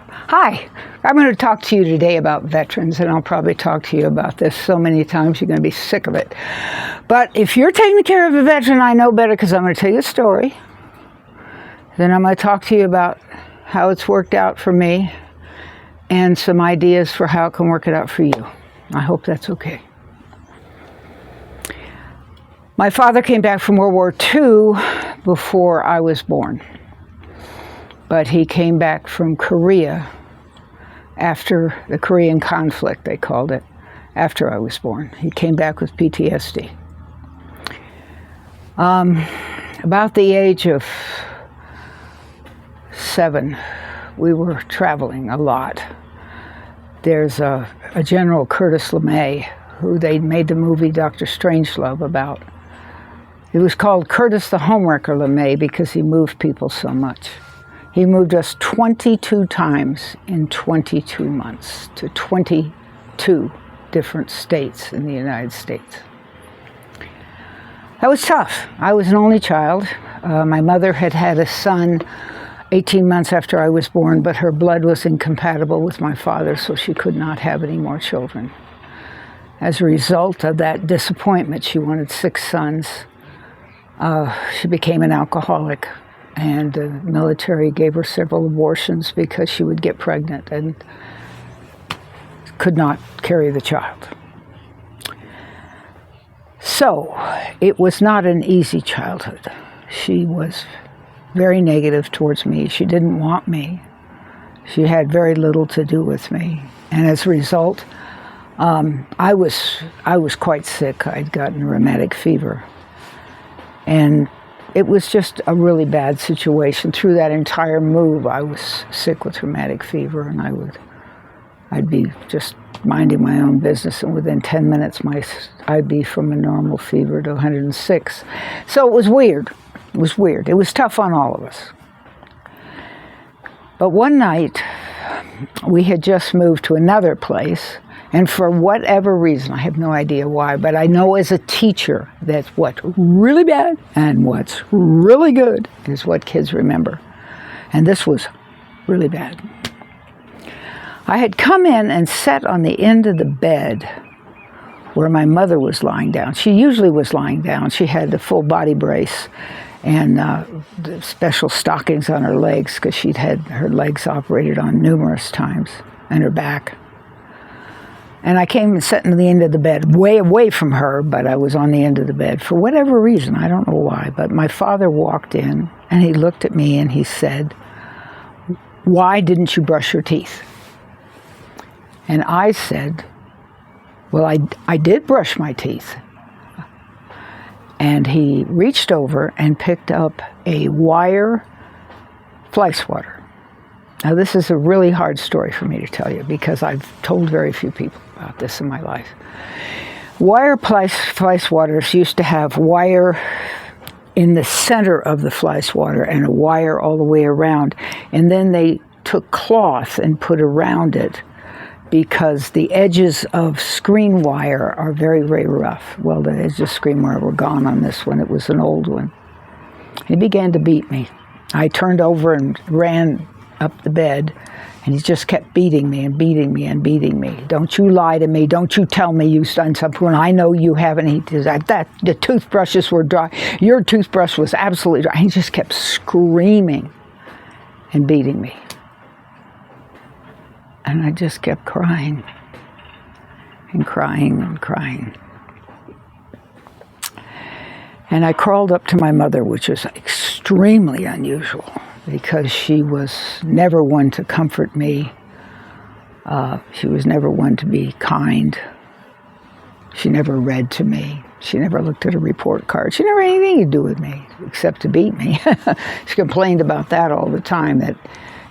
Hi, I'm going to talk to you today about veterans, and I'll probably talk to you about this so many times you're going to be sick of it. But if you're taking care of a veteran, I know better because I'm going to tell you a story. Then I'm going to talk to you about how it's worked out for me and some ideas for how it can work it out for you. I hope that's okay. My father came back from World War II before I was born. But he came back from Korea after the Korean conflict, they called it, after I was born. He came back with PTSD. About the age of 7, we were traveling a lot. There's a General Curtis LeMay, who they made the movie Dr. Strangelove about. It was called Curtis the Homewrecker LeMay because he moved people so much. He moved us 22 times in 22 months to 22 different states in the United States. That was tough. I was an only child. My mother had had a son 18 months after I was born, but her blood was incompatible with my father, so she could not have any more children. As a result of that disappointment, she wanted 6 sons. She became an alcoholic. And the military gave her several abortions because she would get pregnant and could not carry the child. So it was not an easy childhood. She was very negative towards me. She didn't want me. She had very little to do with me. And as a result, I was quite sick. I'd gotten rheumatic fever. And it was just a really bad situation. Through that entire move, I was sick with rheumatic fever, and I'd be just minding my own business, and within 10 minutes, I'd be from a normal fever to 106. So it was weird. It was weird. It was tough on all of us. But one night, we had just moved to another place, and for whatever reason, I have no idea why, but I know as a teacher that what's really bad and what's really good is what kids remember. And this was really bad. I had come in and sat on the end of the bed where my mother was lying down. She usually was lying down. She had the full body brace and the special stockings on her legs because she'd had her legs operated on numerous times and her back. And I came and sat in the end of the bed, way away from her, but I was on the end of the bed for whatever reason. I don't know why, but my father walked in and he looked at me and he said, "Why didn't you brush your teeth?" And I said, "Well, I did brush my teeth." And he reached over and picked up a wire fly swatter. Now, this is a really hard story for me to tell you because I've told very few people about this in my life. Wire fly swatters used to have wire in the center of the fly swatter and a wire all the way around. And then they took cloth and put around it because the edges of screen wire are very, very rough. Well, the edges of screen wire were gone on this one. It was an old one. He began to beat me. I turned over and ran up the bed, and he just kept beating me and beating me and beating me. "Don't you lie to me. Don't you tell me you've done something when I know you haven't." He did that. The toothbrushes were dry. Your toothbrush was absolutely dry. He just kept screaming and beating me. And I just kept crying and crying and crying. And I crawled up to my mother, which was extremely unusual, because she was never one to comfort me. She was never one to be kind. She never read to me. She never looked at a report card. She never had anything to do with me except to beat me. She complained about that all the time, that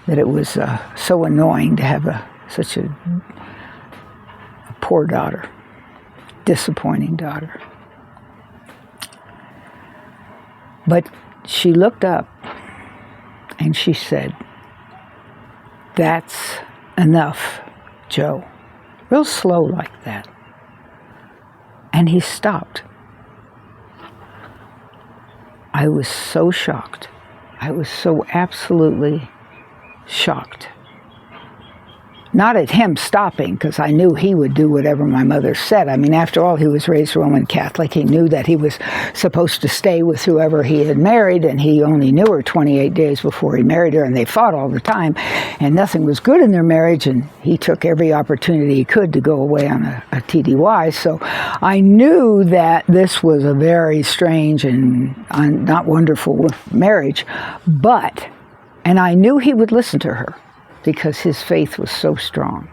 it was so annoying to have such a poor daughter, disappointing daughter. But she looked up and she said, "That's enough, Joe." Real slow like that. And he stopped. I was so shocked. I was so absolutely shocked. Not at him stopping, because I knew he would do whatever my mother said. I mean, after all, he was raised Roman Catholic. He knew that he was supposed to stay with whoever he had married, and he only knew her 28 days before he married her, and they fought all the time, and nothing was good in their marriage, and he took every opportunity he could to go away on a TDY. So I knew that this was a very strange and not wonderful marriage, and I knew he would listen to her, because his faith was so strong.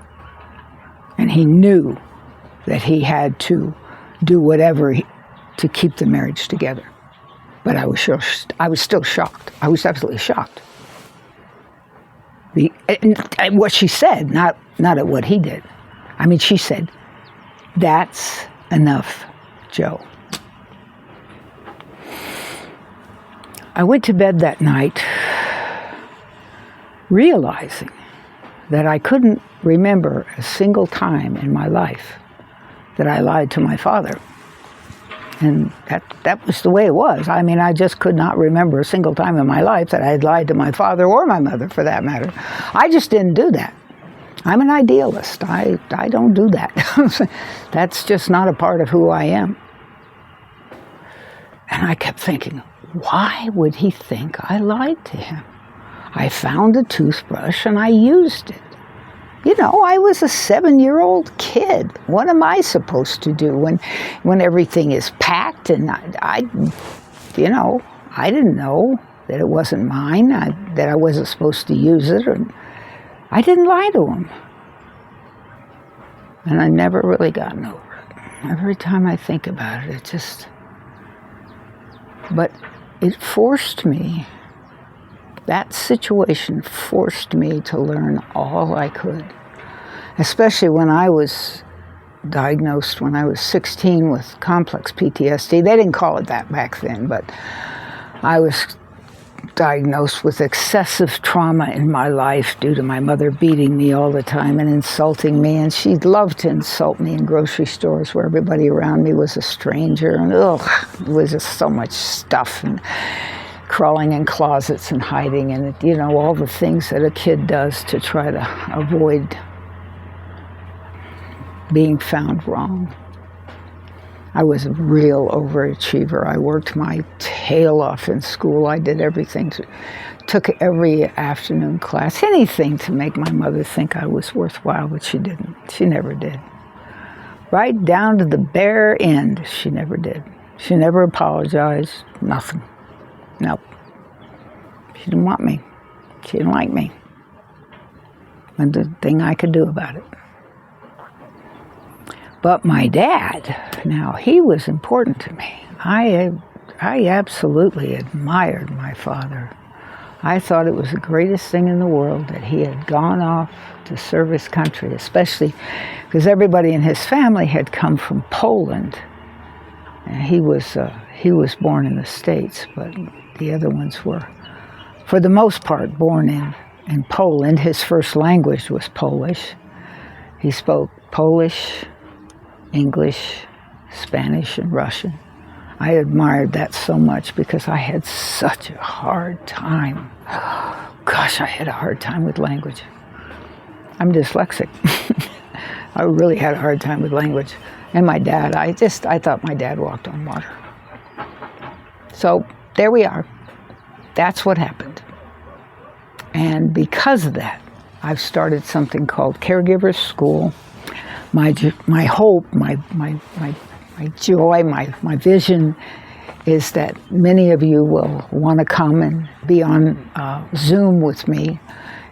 And he knew that he had to do whatever to keep the marriage together. But I was still shocked. I was absolutely shocked. At what she said, not at what he did. I mean, she said, "That's enough, Joe." I went to bed that night realizing that I couldn't remember a single time in my life that I lied to my father. And that was the way it was. I mean, I just could not remember a single time in my life that I had lied to my father or my mother, for that matter. I just didn't do that. I'm an idealist. I don't do that. That's just not a part of who I am. And I kept thinking, why would he think I lied to him? I found a toothbrush and I used it. You know, I was a 7-year-old kid. What am I supposed to do when everything is packed? And I didn't know that it wasn't mine, that I wasn't supposed to use it. I didn't lie to him. And I never really gotten over it. Every time I think about it, but it forced me. That situation forced me to learn all I could, especially when I was diagnosed when I was 16 with complex PTSD. They didn't call it that back then, but I was diagnosed with excessive trauma in my life due to my mother beating me all the time and insulting me, and she loved to insult me in grocery stores where everybody around me was a stranger, and it was just so much stuff, and crawling in closets and hiding, and all the things that a kid does to try to avoid being found wrong. I was a real overachiever. I worked my tail off in school. I did everything, took every afternoon class, anything to make my mother think I was worthwhile, but she didn't. She never did. Right down to the bare end, she never did. She never apologized, nothing. Nope. She didn't want me. She didn't like me. And the thing I could do about it. But my dad, now, he was important to me. I absolutely admired my father. I thought it was the greatest thing in the world that he had gone off to serve his country, especially because everybody in his family had come from Poland. And he was born in the States, but the other ones were, for the most part, born in Poland. His first language was Polish. He spoke Polish, English, Spanish, and Russian. I admired that so much because I had such a hard time. Gosh, I had a hard time with language. I'm dyslexic. I really had a hard time with language. And my dad, I thought my dad walked on water. So there we are. That's what happened. And because of that, I've started something called Caregivers School. My hope, my joy, my vision is that many of you will want to come and be on Zoom with me,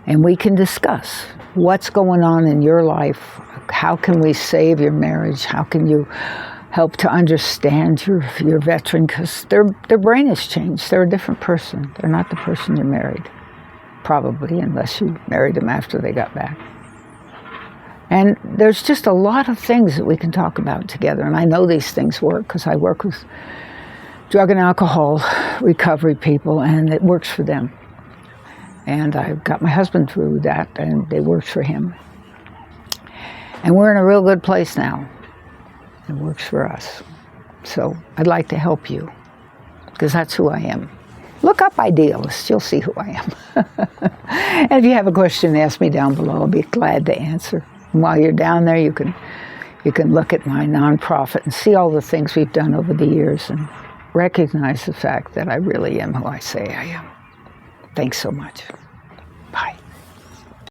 and we can discuss what's going on in your life. How can we save your marriage? How can you help to understand your veteran? Because their brain has changed. They're a different person. They're not the person you married, probably, unless you married them after they got back. And there's just a lot of things that we can talk about together. And I know these things work because I work with drug and alcohol recovery people, and it works for them. And I got my husband through that, and it works for him. And we're in a real good place now. It works for us. So I'd like to help you, because that's who I am. look up Idealist. You'll see who I am. And if you have a question, ask me down below. I'll be glad to answer. And while you're down there, you can look at my nonprofit and see all the things we've done over the years and recognize the fact that I really am who I say I am. Thanks so much.